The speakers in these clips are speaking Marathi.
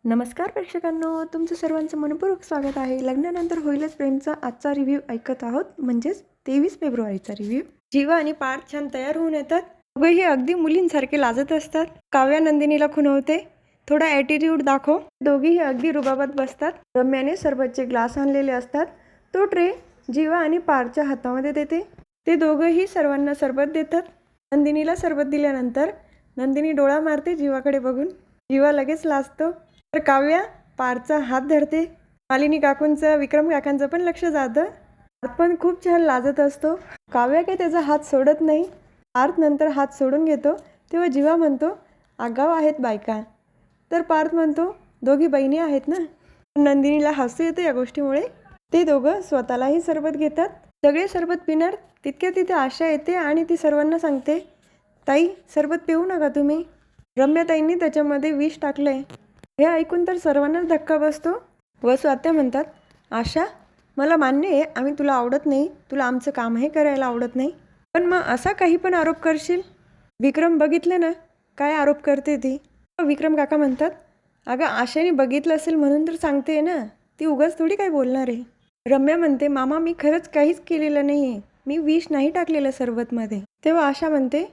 नमस्कार प्रेक्षकांनो, तुमचं सर्वांचं मनपूर्वक स्वागत आहे. लग्नानंतर होईलच प्रेमचा आजचा रिव्ह्यू ऐकत आहोत, म्हणजेच 23 फेब्रुवारीचा रिव्ह्यू. जीवा आणि पार्थ छान तयार होऊन येतात. दोघेही अगदी मुलींसारखे लाजत असतात. काव्या नंदिनीला खुणवते, थोडा ॲटिट्यूड दाखव. दोघेही अगदी रुबाबात बसतात. रम्याने सरबतचे ग्लास आणलेले असतात. तो ट्रे जीवा आणि पार्थच्या हातामध्ये देते. ते दोघंही सर्वांना सरबत देतात. नंदिनीला सरबत दिल्यानंतर नंदिनी डोळा मारते जीवाकडे बघून. जीवा लगेच लाजतो. तर काव्या पार्थचा हात धरते. मालिनी काकूंचं, विक्रम काकांचं पण लक्ष जातं. पार्थ पण खूप छान लाजत असतो. काव्या काही त्याचा हात सोडत नाही. पार्थ नंतर हात सोडून घेतो. तेव्हा जीवा म्हणतो, आगाव आहेत बायका. तर पार्थ म्हणतो, दोघी बहिणी आहेत ना. नंदिनीला हसू येतं या गोष्टीमुळे. ते दोघं स्वतःलाही सरबत घेतात. सगळे सरबत पिणार तितक्या तिथे आशा येते आणि ती सर्वांना सांगते, ताई सरबत पिऊ नका तुम्ही, रम्याताईंनी त्याच्यामध्ये विष टाकलंय. हे ऐकून तर सर्वांनाच धक्का बसतो. वसू आत्या म्हणतात, आशा मला मान्य आहे आम्ही तुला आवडत नाही, तुला आमचं कामही करायला आवडत नाही, पण मग असा काही पण आरोप करशील? विक्रम बघितलं ना काय आरोप करते ती. विक्रम काका म्हणतात, अगं आशाने बघितलं असेल म्हणून तर सांगते ना, ती उगाच थोडी काय बोलणार आहे. रम्या म्हणते, मामा मी खरंच काहीच केलेलं नाही आहे, मी विष नाही टाकलेलं सरबतमध्ये. तेव्हा आशा म्हणते,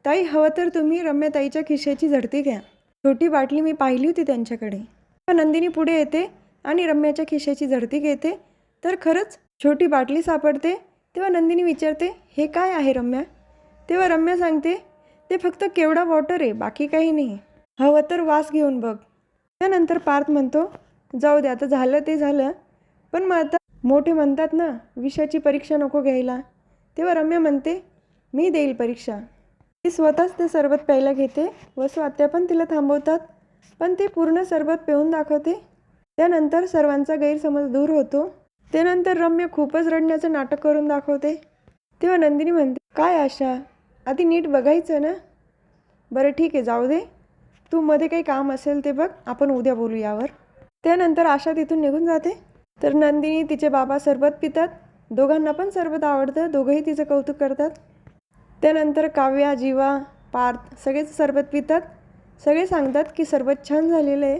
ताई हवं तर तुम्ही रम्याताईच्या खिशाची झडती घ्या, छोटी बाटली मी पाहिली होती त्यांच्याकडे. नंदिनी पुढे येते आणि रम्याच्या खिशाची झडती घेते. तर खरंच छोटी बाटली सापडते. तेव्हा नंदिनी विचारते, हे काय आहे रम्या? तेव्हा रम्या सांगते, ते फक्त केवढा वॉटर आहे, बाकी काही नाही, हवं तर वास घेऊन बघ. त्यानंतर पार्थ म्हणतो, जाऊ दे आता झालं ते झालं, पण मग आता मोठे म्हणतात ना विषयाची परीक्षा नको घ्यायला. तेव्हा रम्या म्हणते, मी देईल परीक्षा. ती स्वतःच ते सरबत प्यायला घेते. वसू आत्या पण तिला थांबवतात, पण ती पूर्ण सरबत पिऊन दाखवते. त्यानंतर सर्वांचा गैरसमज दूर होतो. त्यानंतर रम्या खूपच रडण्याचं नाटक करून दाखवते. तेव्हा नंदिनी म्हणते, काय आशा, आधी नीट बघायचं ना. बरं ठीक आहे जाऊ दे, तू मध्ये काही काम असेल ते बघ, आपण उद्या बोलू यावर. त्यानंतर आशा तिथून निघून जाते. तर नंदिनी तिचे बाबा सरबत पितात. दोघांना पण सरबत आवडतं, दोघंही तिचं कौतुक करतात. त्यानंतर काव्या, जीवा, पार्थ सगळेच सरबत पितात. सगळे सांगतात की सरबत छान झालेलं आहे.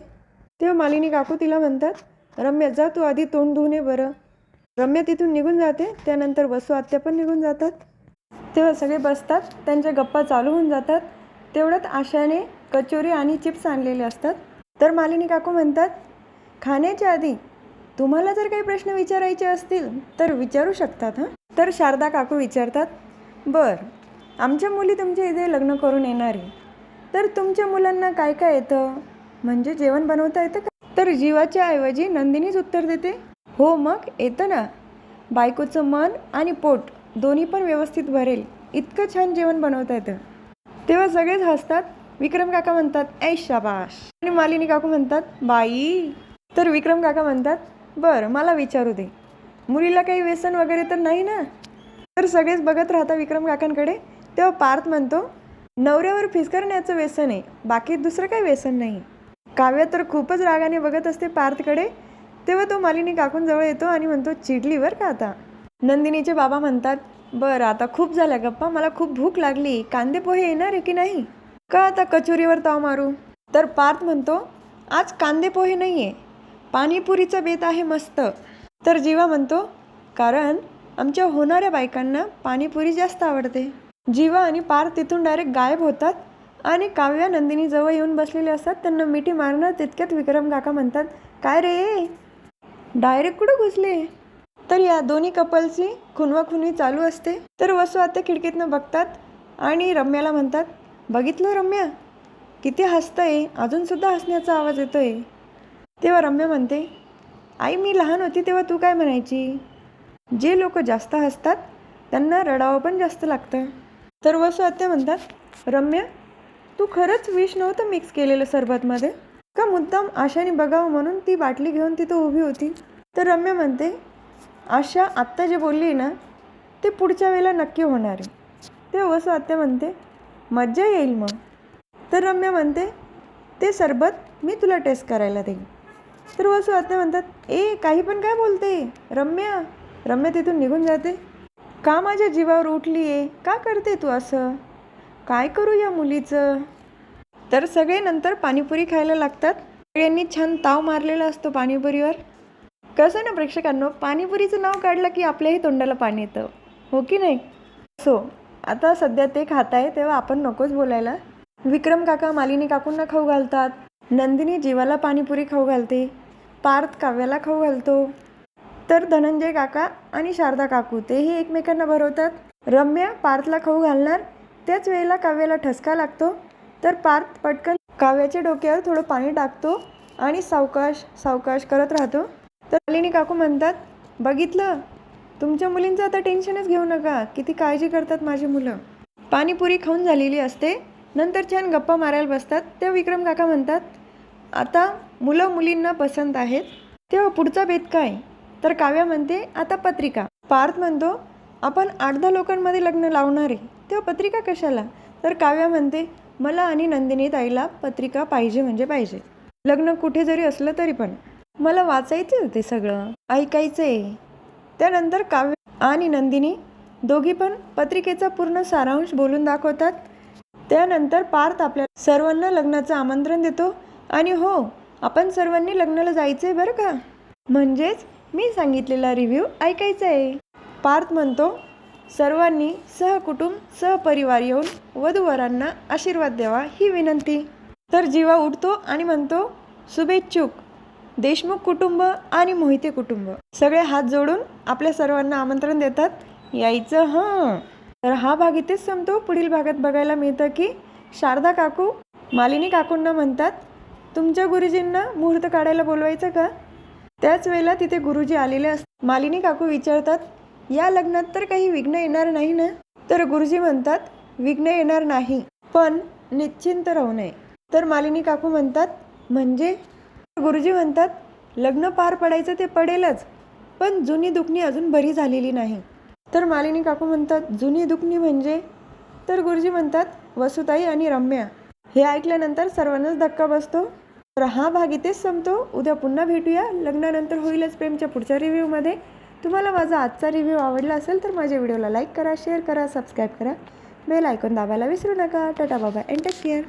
तेव्हा मालिनी काकू तिला म्हणतात, रम्या जा तू आधी तोंड धुवून ये बरं. रम्या तिथून निघून जाते. त्यानंतर वसू आत्या पण निघून जातात. तेव्हा सगळे बसतात, त्यांच्या गप्पा चालू होऊन जातात. तेवढ्यात आशाने कचोरी आणि चिप्स आणलेले असतात. तर मालिनी काकू म्हणतात, खाण्याच्या आधी तुम्हाला जर काही प्रश्न विचारायचे असतील तर विचारू शकतात हां. तर शारदा काकू विचारतात, बरं आमच्या मुली तुमच्या इथे लग्न करून येणार आहे, तर तुमच्या मुलांना काय काय येतं, म्हणजे जेवण बनवता येतं का? तर जीवाच्या ऐवजी नंदिनीच उत्तर देते, हो मग येतं ना, बायकोचं मन आणि पोट दोन्ही पण व्यवस्थित भरेल इतकं छान जेवण बनवता येतं. तेव्हा सगळेच हसतात. विक्रम काका म्हणतात, ऐ शाबाश. आणि मालिनी काकू म्हणतात, बाई. तर विक्रम काका म्हणतात, बरं मला विचारू दे, मुलीला काही व्यसन वगैरे तर नाही ना? तर सगळेच बघत राहतात विक्रम काकांकडे. तेव्हा पार्थ म्हणतो, नवऱ्यावर फिसकरण्याचं व्यसन आहे, बाकी दुसरं काही व्यसन नाही. काव्या तर खूपच रागाने बघत असते पार्थकडे. तेव्हा तो मालिनी काकूंजवळ येतो आणि म्हणतो, चिडली बरं का आता. नंदिनीचे बाबा म्हणतात, बरं आता खूप झाल्या गप्पा, मला खूप भूक लागली, कांदे पोहे येणार आहे की नाही, का आता कचोरीवर ताव मारू? तर पार्थ म्हणतो, आज कांदे पोहे नाही आहे, पाणीपुरीचा बेत आहे मस्त. तर जीवा म्हणतो, कारण आमच्या होणाऱ्या बायकांना पाणीपुरी जास्त आवडते. जीवा आणि पार्थ तिथून डायरेक्ट गायब होतात आणि काव्या नंदिनी जवळ येऊन बसलेले असतात. त्यांना मिठी मारणार तितक्यात विक्रम काका म्हणतात, काय रे डायरेक्ट कुठं घुसले? तर या दोन्ही कपलची खुनवाखुनवी चालू असते. तर वसू आत्या खिडकीतनं बघतात आणि रम्याला म्हणतात, बघितलं रम्या किती हसतंय, अजूनसुद्धा हसण्याचा आवाज येतोय. तेव्हा रम्या म्हणते, आई मी लहान होती तेव्हा तू काय म्हणायची, जे लोक जास्त हसतात त्यांना रडावं पण जास्त लागतं. तर वसू आत्या म्हणतात, रम्या तू खरंच विष नव्हतं मिक्स केलेलं सरबतमध्ये का, मुद्दाम आशाने बघावं म्हणून ती बाटली घेऊन तिथं उभी होती? तर रम्या म्हणते, आशा आत्ता जे बोलली ना ते पुढच्या वेळेला नक्की होणार आहे. तेव्हा वसू आत्या म्हणते, मज्जा येईल मग. तर रम्या म्हणते, ते सरबत मी तुला टेस्ट करायला देईन. तर वसू आत्या म्हणतात, ए काही पण काय बोलते रम्या. रम्या तिथून निघून जाते. का माझ्या जीवावर उठली आहे, का करते तू असं, काय करू या मुलीचं? तर सगळे नंतर पाणीपुरी खायला लागतात. सगळ्यांनी छान ताव मारलेला असतो पाणीपुरीवर. कसं ना प्रेक्षकांनो, पाणीपुरीचं नाव काढलं की आपल्याही तोंडाला पाणी येतं, हो की नाही? सो आता सध्या ते खात आहे तेव्हा आपण नकोच बोलायला. विक्रम काका मालिनी काकूंना खाऊ घालतात, नंदिनी जीवाला पाणीपुरी खाऊ घालते, पार्थ काव्याला खाऊ घालतो, तर धनंजय काका आणि शारदा काकू तेही एकमेकांना भरवतात. रम्या पार्थला खाऊ घालणार, त्याच वेळेला काव्याला ठसका लागतो, तर पार्थ पटकन काव्याच्या डोक्यावर थोडं पाणी टाकतो आणि सावकाश सावकाश करत राहतो. तर मालिनी काकू म्हणतात, बघितलं, तुमच्या मुलींचं आता टेन्शनच घेऊ नका, किती काळजी करतात माझी मुलं. पाणीपुरी खाऊन झालेली असते, नंतर छान गप्पा मारायला बसतात. तेव्हा विक्रम काका म्हणतात, आता मुलं मुलींना पसंत आहेत, तेव्हा पुढचा बेत काय? तर काव्या म्हणते, आता पत्रिका. पार्थ म्हणतो, आपण 8-10 लोकांमध्ये लग्न लावणार आहे, तेव्हा पत्रिका कशाला? तर काव्या म्हणते, मला आणि नंदिनी ताईला पत्रिका पाहिजे म्हणजे पाहिजे. लग्न कुठे जरी असलं तरी पण मला वाचायचं ते सगळं, ऐकायचं आहे. त्यानंतर काव्य आणि नंदिनी दोघी पण पत्रिकेचा पूर्ण सारांश बोलून दाखवतात. त्यानंतर पार्थ आपल्या सर्वांना लग्नाचं आमंत्रण देतो आणि हो, आपण सर्वांनी लग्नाला जायचं आहे बरं का, म्हणजेच मी सांगितलेला रिव्ह्यू ऐकायचा आहे. पार्थ म्हणतो, सर्वांनी सहकुटुंब सहपरिवार येऊन वधूवरांना आशीर्वाद द्यावा ही विनंती. तर जीवा उठतो आणि म्हणतो, शुभेच्छुक देशमुख कुटुंब आणि मोहिते कुटुंब सगळे हात जोडून आपल्या सर्वांना आमंत्रण देतात, यायचं हं. तर हा भाग इथेच संपतो. पुढील भागात बघायला मिळतं की शारदा काकू मालिनी काकूंना म्हणतात, तुमच्या गुरुजींना मुहूर्त काढायला बोलवायचं का? त्याच वेळेला तिथे गुरुजी आलेले असतात. मालिनी काकू विचारतात, या लग्नात तर काही विघ्न येणार नाही ना? तर गुरुजी म्हणतात, विघ्न येणार नाही, पण निश्चिंत राहू नये. तर मालिनी काकू म्हणतात, म्हणजे? गुरुजी म्हणतात, लग्न पार पडायचं ते पडेलच, पण जुनी दुखणी अजून बरी झालेली नाही. तर मालिनी काकू म्हणतात, जुनी दुखणी म्हणजे? तर गुरुजी म्हणतात, वसुताई आणि रम्या. हे ऐकल्यानंतर सर्वांनाच धक्का बसतो. तर हा भाग इथेच संपतो. उद्या पुन्हा भेटूया लग्नानंतर होईलच प्रेमच्या पुढच्या रिव्ह्यूमध्ये. तुम्हाला माझा आजचा रिव्ह्यू आवडला असेल तर माझ्या व्हिडिओला लाईक करा, शेअर करा, सबस्क्राईब करा, बेल आयकॉन दाबायला विसरू नका. टाटा बाबा अँड टेक केअर.